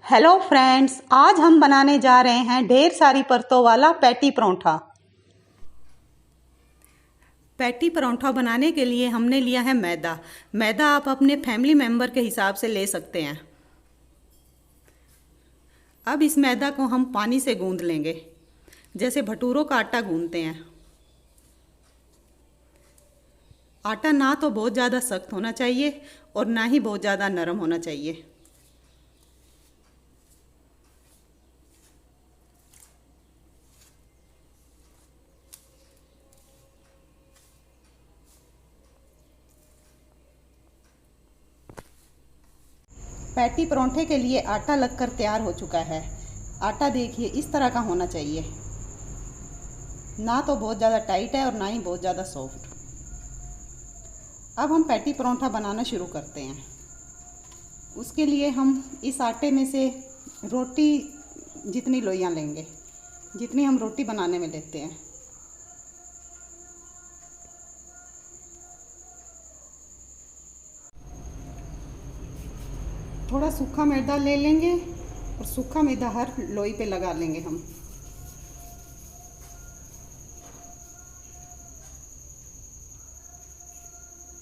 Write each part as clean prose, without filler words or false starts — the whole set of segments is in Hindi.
हेलो फ्रेंड्स, आज हम बनाने जा रहे हैं ढेर सारी परतों वाला पैटी परोंठा। पैटी परोंठा बनाने के लिए हमने लिया है मैदा आप अपने फैमिली मेंबर के हिसाब से ले सकते हैं। अब इस मैदा को हम पानी से गूंद लेंगे, जैसे भटूरों का आटा गूंदते हैं। आटा ना तो बहुत ज़्यादा सख्त होना चाहिए और ना ही बहुत ज़्यादा नरम होना चाहिए। पैटी परोंठे के लिए आटा लगकर तैयार हो चुका है। आटा देखिए इस तरह का होना चाहिए, ना तो बहुत ज़्यादा टाइट है और ना ही बहुत ज़्यादा सॉफ्ट। अब हम पैटी परोंठा बनाना शुरू करते हैं। उसके लिए हम इस आटे में से रोटी जितनी लोइयाँ लेंगे, जितनी हम रोटी बनाने में लेते हैं। थोड़ा सूखा मैदा ले लेंगे और सूखा मैदा हर लोई पे लगा लेंगे हम।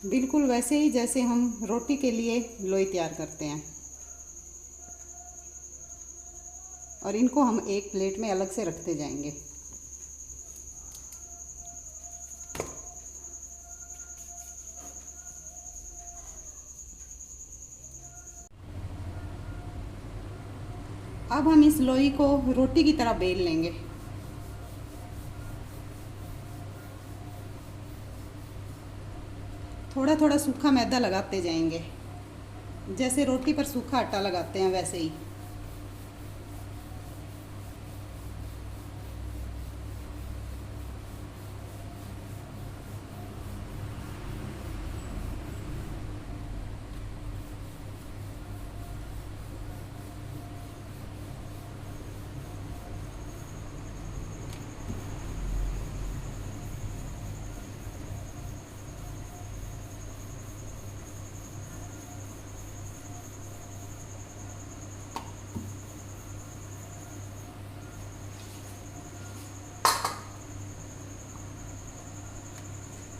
बिल्कुल वैसे ही जैसे हम रोटी के लिए लोई तैयार करते हैं। और इनको हम एक प्लेट में अलग से रखते जाएंगे। अब हम इस लोई को रोटी की तरह बेल लेंगे। थोड़ा थोड़ा सूखा मैदा लगाते जाएंगे, जैसे रोटी पर सूखा आटा लगाते हैं वैसे ही।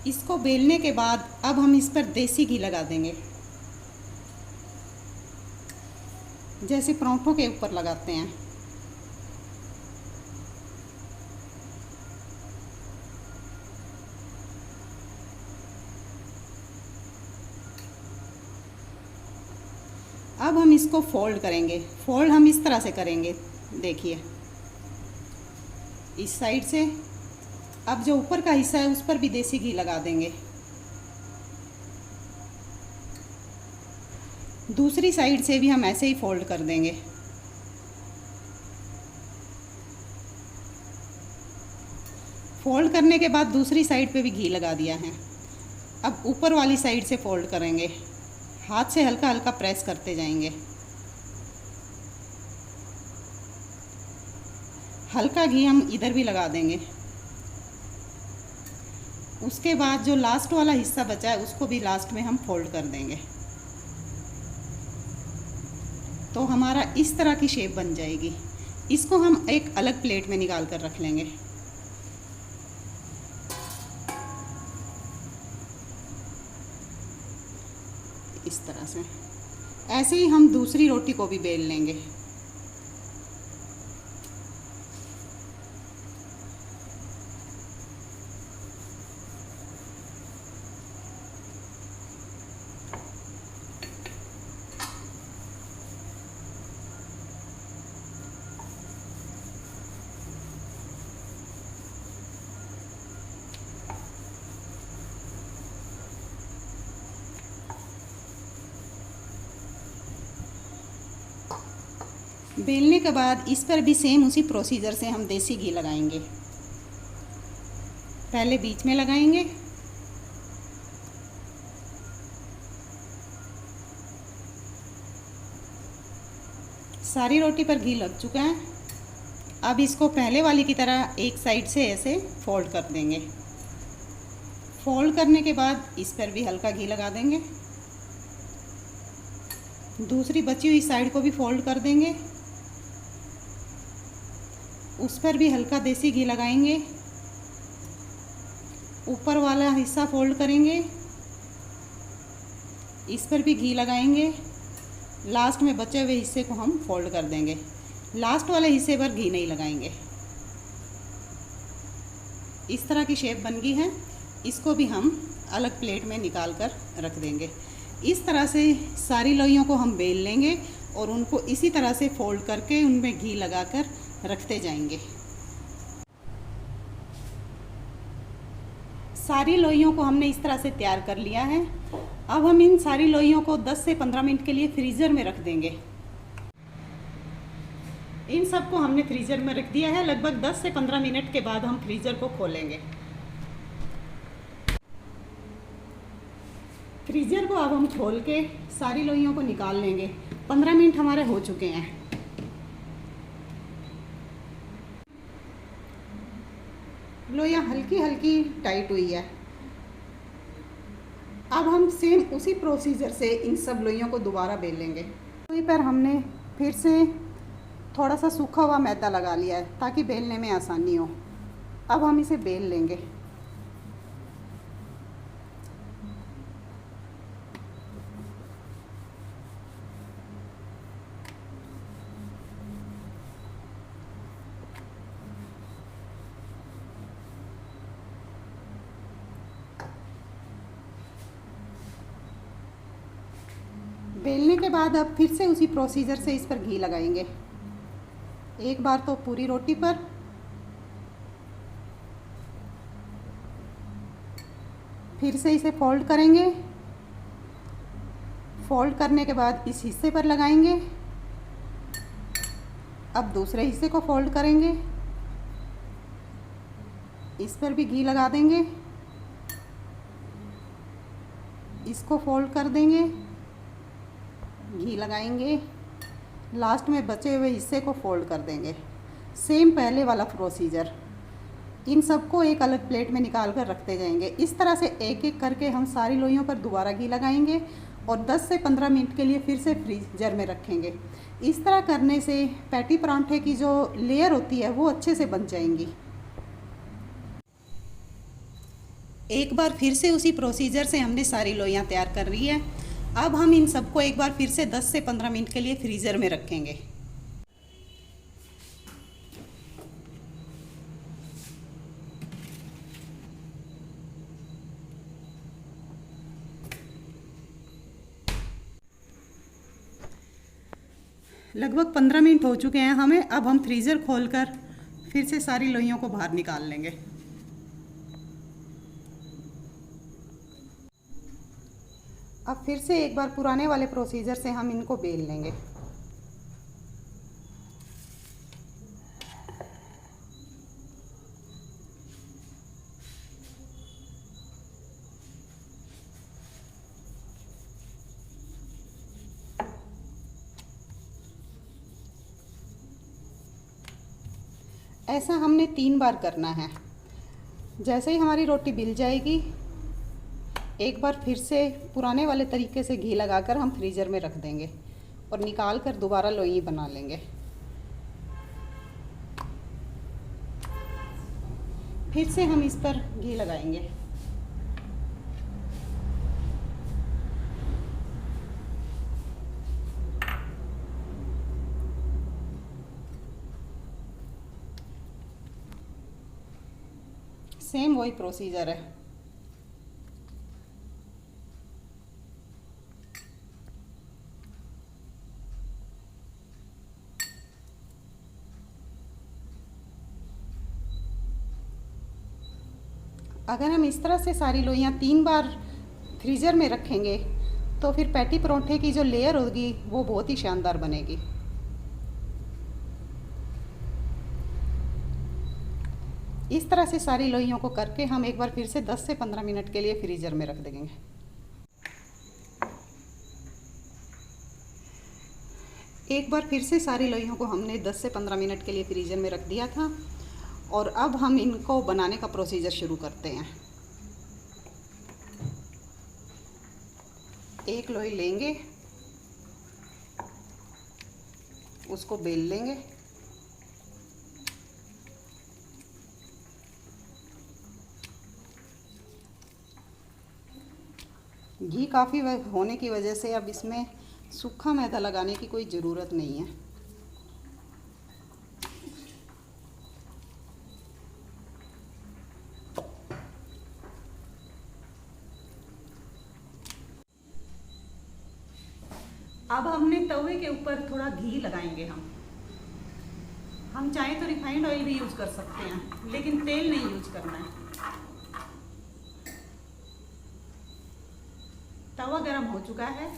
इसको बेलने के बाद अब हम इस पर देसी घी लगा देंगे, जैसे परोंठों के ऊपर लगाते हैं। अब हम इसको फोल्ड करेंगे। फोल्ड हम इस तरह से करेंगे, देखिए इस साइड से। अब जो ऊपर का हिस्सा है उस पर भी देसी घी लगा देंगे। दूसरी साइड से भी हम ऐसे ही फोल्ड कर देंगे। फोल्ड करने के बाद दूसरी साइड पे भी घी लगा दिया है। अब ऊपर वाली साइड से फोल्ड करेंगे, हाथ से हल्का हल्का प्रेस करते जाएंगे। हल्का घी हम इधर भी लगा देंगे। उसके बाद जो लास्ट वाला हिस्सा बचा है उसको भी लास्ट में हम फोल्ड कर देंगे, तो हमारा इस तरह की शेप बन जाएगी। इसको हम एक अलग प्लेट में निकाल कर रख लेंगे। इस तरह से ऐसे ही हम दूसरी रोटी को भी बेल लेंगे। बेलने के बाद इस पर भी सेम उसी प्रोसीजर से हम देसी घी लगाएंगे। पहले बीच में लगाएंगे, सारी रोटी पर घी लग चुका है। अब इसको पहले वाली की तरह एक साइड से ऐसे फोल्ड कर देंगे। फोल्ड करने के बाद इस पर भी हल्का घी लगा देंगे। दूसरी बची हुई साइड को भी फोल्ड कर देंगे उस पर भी हल्का देसी घी लगाएंगे। ऊपर वाला हिस्सा फोल्ड करेंगे, इस पर भी घी लगाएंगे। लास्ट में बचे हुए हिस्से को हम फोल्ड कर देंगे। लास्ट वाले हिस्से पर घी नहीं लगाएंगे। इस तरह की शेप बन गई है। इसको भी हम अलग प्लेट में निकाल कर रख देंगे। इस तरह से सारी लोइयों को हम बेल लेंगे और उनको इसी तरह से फोल्ड करके उनमें घी लगाकर रखते जाएंगे। सारी लोइयों को हमने इस तरह से तैयार कर लिया है। अब हम इन सारी लोइयों को 10 से 15 मिनट के लिए फ्रीज़र में रख देंगे। इन सबको हमने फ्रीज़र में रख दिया है। लगभग 10 से 15 मिनट के बाद हम फ्रीज़र को खोलेंगे। फ्रीज़र को अब हम खोल के सारी लोइयों को निकाल लेंगे। 15 मिनट हमारे हो चुके हैं। लोइयाँ हल्की हल्की टाइट हुई है। अब हम सेम उसी प्रोसीजर से इन सब लोइयों को दोबारा बेल लेंगे। लोई पर हमने फिर से थोड़ा सा सूखा हुआ मैदा लगा लिया है ताकि बेलने में आसानी हो। अब हम इसे बेल लेंगे। बेलने के बाद अब फिर से उसी प्रोसीजर से इस पर घी लगाएंगे। एक बार तो पूरी रोटी पर, फिर से इसे फोल्ड करेंगे। फोल्ड करने के बाद इस हिस्से पर लगाएंगे। अब दूसरे हिस्से को फोल्ड करेंगे, इस पर भी घी लगा देंगे। इसको फोल्ड कर देंगे, घी लगाएंगे। लास्ट में बचे हुए हिस्से को फोल्ड कर देंगे। सेम पहले वाला प्रोसीजर। इन सबको एक अलग प्लेट में निकाल कर रखते जाएंगे। इस तरह से एक एक करके हम सारी लोइयों पर दोबारा घी लगाएंगे और 10 से 15 मिनट के लिए फिर से फ्रीजर में रखेंगे। इस तरह करने से पैटी परांठे की जो लेयर होती है वो अच्छे से बन जाएंगी। एक बार फिर से उसी प्रोसीजर से हमने सारी लोइयाँ तैयार कर ली है। अब हम इन सबको एक बार फिर से 10 से 15 मिनट के लिए फ्रीज़र में रखेंगे। लगभग 15 मिनट हो चुके हैं हमें। अब हम फ्रीज़र खोलकर फिर से सारी लोइयों को बाहर निकाल लेंगे। अब फिर से एक बार पुराने वाले प्रोसीजर से हम इनको बेल लेंगे। ऐसा हमने 3 बार करना है। जैसे ही हमारी रोटी बिल जाएगी, एक बार फिर से पुराने वाले तरीके से घी लगाकर हम फ्रीज़र में रख देंगे और निकाल कर दोबारा लोई बना लेंगे। फिर से हम इस पर घी लगाएंगे। सेम वही प्रोसीजर है। अगर हम इस तरह से सारी लोइयाँ 3 बार फ्रीज़र में रखेंगे तो फिर पैटी परांठे की जो लेयर होगी वो बहुत ही शानदार बनेगी। इस तरह से सारी लोइयों को करके हम एक बार फिर से 10 से 15 मिनट के लिए फ्रीज़र में रख देंगे। एक बार फिर से सारी लोइयों को हमने 10 से 15 मिनट के लिए फ्रीज़र में रख दिया था और अब हम इनको बनाने का प्रोसीजर शुरू करते हैं। एक लोई लेंगे, उसको बेल लेंगे। घी काफ़ी होने की वजह से अब इसमें सूखा मैदा लगाने की कोई ज़रूरत नहीं है। अब हमने तवे के ऊपर थोड़ा घी लगाएंगे। हम चाहे तो रिफाइंड ऑयल भी यूज़ कर सकते हैं, लेकिन तेल नहीं यूज़ करना है। तवा गरम हो चुका है।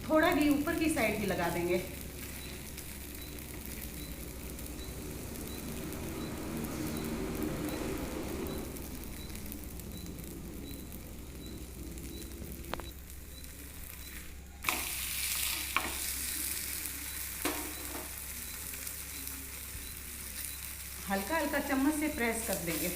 थोड़ा घी ऊपर की साइड भी लगा देंगे। हल्का हल्का चम्मच से प्रेस कर देंगे।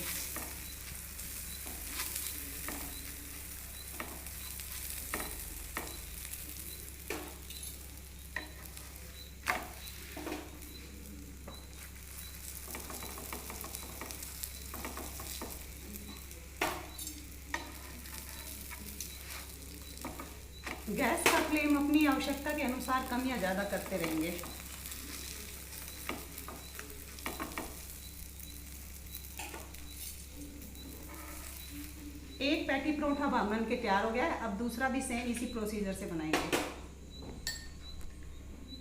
गैस का फ्लेम अपनी आवश्यकता के अनुसार कम या ज़्यादा करते रहेंगे। एक पैटी परोठा बन के तैयार हो गया है। अब दूसरा भी सेम इसी प्रोसीजर से बनाएंगे।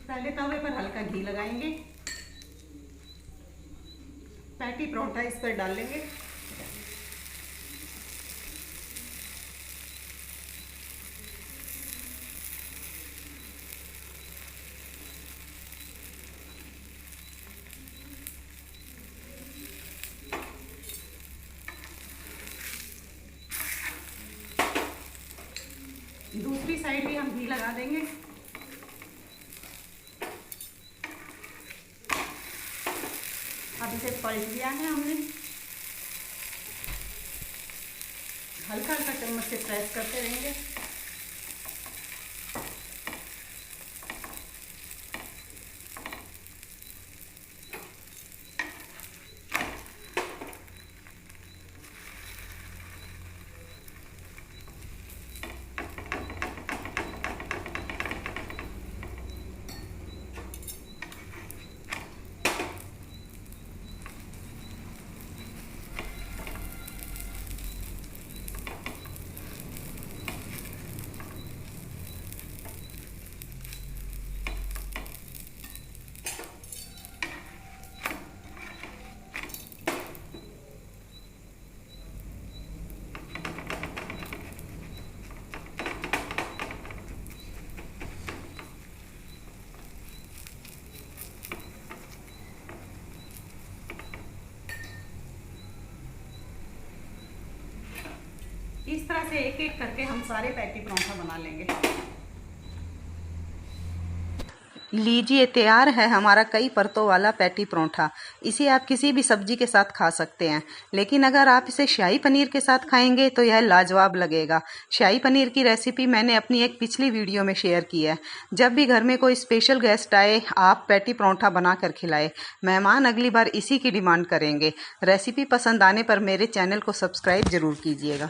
पहले तवे पर हल्का घी लगाएंगे, पैटी परोठा इस पर डाल लेंगे। दूसरी साइड भी हम घी लगा देंगे। अब इसे पलट दिया है हमने। हल्का हल्का चम्मच से प्रेस करते रहेंगे। इस तरह से एक एक करके हम सारे पैटी परांठा बना लेंगे। लीजिए, तैयार है हमारा कई परतों वाला पैटी परांठा। इसे आप किसी भी सब्जी के साथ खा सकते हैं, लेकिन अगर आप इसे शाही पनीर के साथ खाएंगे तो यह लाजवाब लगेगा। शाही पनीर की रेसिपी मैंने अपनी एक पिछली वीडियो में शेयर की है। जब भी घर में कोई स्पेशल गेस्ट आए, आप पैटी परांठा बना कर खिलाएं। मेहमान अगली बार इसी की डिमांड करेंगे। रेसिपी पसंद आने पर मेरे चैनल को सब्सक्राइब जरूर कीजिएगा।